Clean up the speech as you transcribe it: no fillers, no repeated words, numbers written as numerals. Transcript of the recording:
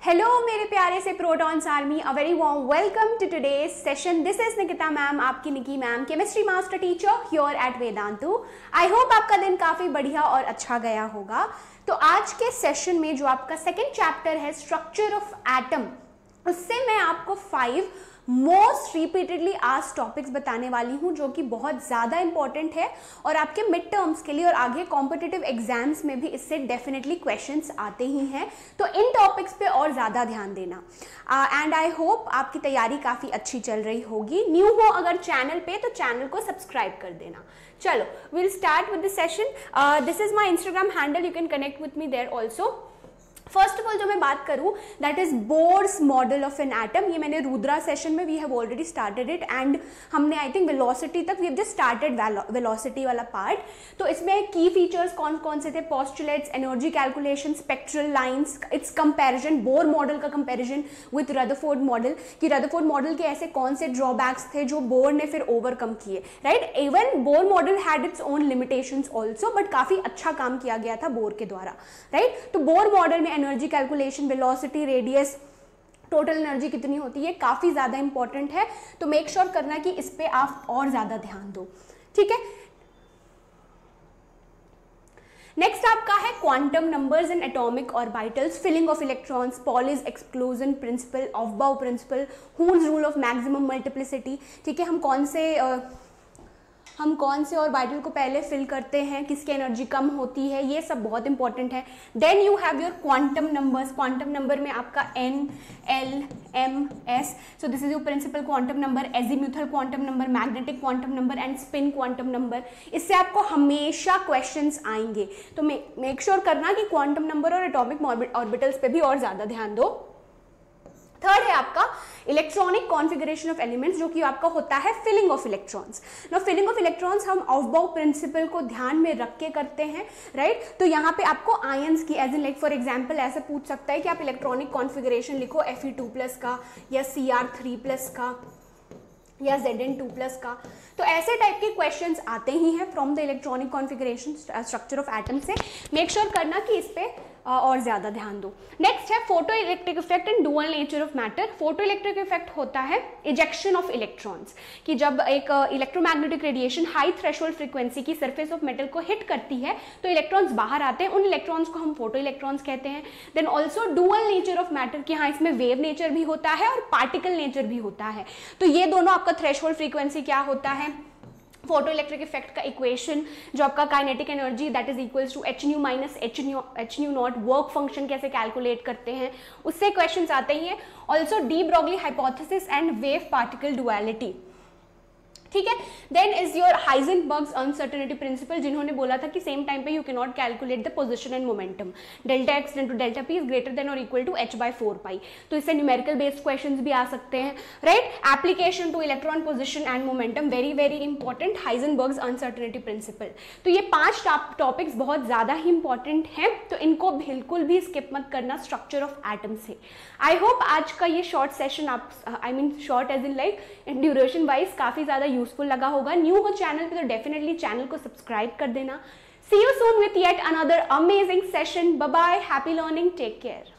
Hello मेरे प्यारे से protons army, a very warm welcome to today's session. This is Nikita ma'am, आपकी Niki ma'am, chemistry master teacher here at Vedantu. I hope आपका दिन काफ़ी बढ़िया और अच्छा गया होगा। तो आज के सेशन में जो आपका सेकेंड चैप्टर है स्ट्रक्चर ऑफ एटम, उससे मैं आपको 5 मोस्ट रिपीटेडली आस्क्ड टॉपिक्स बताने वाली हूँ जो कि बहुत ज़्यादा इंपॉर्टेंट है और आपके मिड टर्म्स के लिए और आगे कॉम्पिटिटिव एग्जाम्स में भी इससे डेफिनेटली क्वेश्चंस आते ही हैं। तो इन टॉपिक्स पे और ज़्यादा ध्यान देना एंड आई होप आपकी तैयारी काफ़ी अच्छी चल रही होगी। न्यू हो अगर चैनल पे तो चैनल को सब्सक्राइब कर देना। चलो will start with the session. This is my Instagram handle, you can connect with me there also. First of all जो मैं बात करूं that is Bohr's model of an atom. ये मैंने रुद्रा सेशन में we have already started it एंड हमने I think velocity तक we have just started velocity वाला पार्ट। तो इसमें की फीचर्स कौन कौन से थे, postulates, energy calculation, spectral lines, it's comparison, Bohr model का कंपैरिजन विथ रदरफोर्ड मॉडल कि रदरफोर्ड मॉडल के ऐसे कौन से ड्रॉबैक्स थे जो बोर ने फिर ओवरकम किए, right. Even Bohr model had its own limitations also, but काफी अच्छा काम किया गया था बोर के द्वारा, राइट। तो बोर मॉडल में energy calculation, velocity, radius, total energy कितनी होती है, काफी ज्यादा इंपॉर्टेंट है। तो मेक श्योर करना कि इस पे आप और ज्यादा ध्यान दो, ठीक है। नेक्स्ट आपका है quantum numbers and atomic orbitals, filling of electrons, Pauli's exclusion principle, aufbau principle, Hund's rule of maximum multiplicity, ठीक है। हम कौन से ऑर्बिटल को पहले फिल करते हैं, किसकी एनर्जी कम होती है, ये सब बहुत इंपॉर्टेंट है। Then you have your quantum numbers. Quantum number में आपका n, l, m, s, so this is your principal quantum number, azimuthal quantum number, magnetic quantum number and spin quantum number. इससे आपको हमेशा क्वेश्चंस आएंगे, तो make sure करना कि quantum number और एटॉमिक ऑर्बिटल्स पे भी और ज्यादा ध्यान दो। थर्ड है आपका इलेक्ट्रॉनिक कॉन्फ़िगरेशन ऑफ एलिमेंट्स, जो कि आपका होता है filling of electrons. Now filling of electrons हम ऑफबाउ प्रिंसिपल को ध्यान में रख के करते हैं, राइट। तो यहाँ पे आपको आयंस की as in like for example ऐसे पूछ सकता है कि आप इलेक्ट्रॉनिक कॉन्फ़िगरेशन लिखो Fe2+ का या Cr3+ का या Zn2+ का। तो ऐसे टाइप के क्वेश्चंस आते ही हैं from the electronic configuration structure of atom से। मेक श्योर करना कि इस पे और ज्यादा ध्यान दो। नेक्स्ट है photoelectric effect and dual nature of matter. Photo electric effect होता है इजेक्शन ऑफ इलेक्ट्रॉन्स, कि जब एक electromagnetic radiation high threshold frequency की सरफेस ऑफ मेटल को हिट करती है तो इलेक्ट्रॉन्स बाहर आते हैं, उन इलेक्ट्रॉन्स को हम फोटो इलेक्ट्रॉन्स कहते हैं। Then also dual nature of matter, कि हाँ इसमें वेव नेचर भी होता है और पार्टिकल नेचर भी होता है। तो ये दोनों आपका थ्रेशोल्ड फ्रीक्वेंसी क्या होता है, फोटो इलेक्ट्रिक इफेक्ट का इक्वेशन जो आपका kinetic energy that is equals to h nu minus h nu naught, work function कैसे कैलकुलेट करते हैं उससे क्वेश्चंस आते ही हैं। Also de Broglie hypothesis and wave particle duality, ठीक है। Then is your Heisenberg's uncertainty principle, जिन्होंने बोला था कि सेम टाइम पे you can not calculate the position and momentum, delta x into delta P is greater than और equal to h/4π। तो इससे न्यूमेरिकल बेस्ड क्वेश्चंस भी आ सकते हैं, right. Application to electron position and momentum, very very important, Heisenberg's uncertainty principle. तो ये 5 topics बहुत ज्यादा ही इंपॉर्टेंट हैं, तो इनको बिल्कुल भी स्किप मत करना स्ट्रक्चर ऑफ एटम से। आई होप आज का ये शॉर्ट सेशन आप short as in like duration wise काफी ज्यादा यूजफुल लगा होगा। न्यू हो चैनल पे तो डेफिनेटली चैनल को सब्सक्राइब कर देना। See you soon with yet another amazing session. Bye bye, happy learning, take care.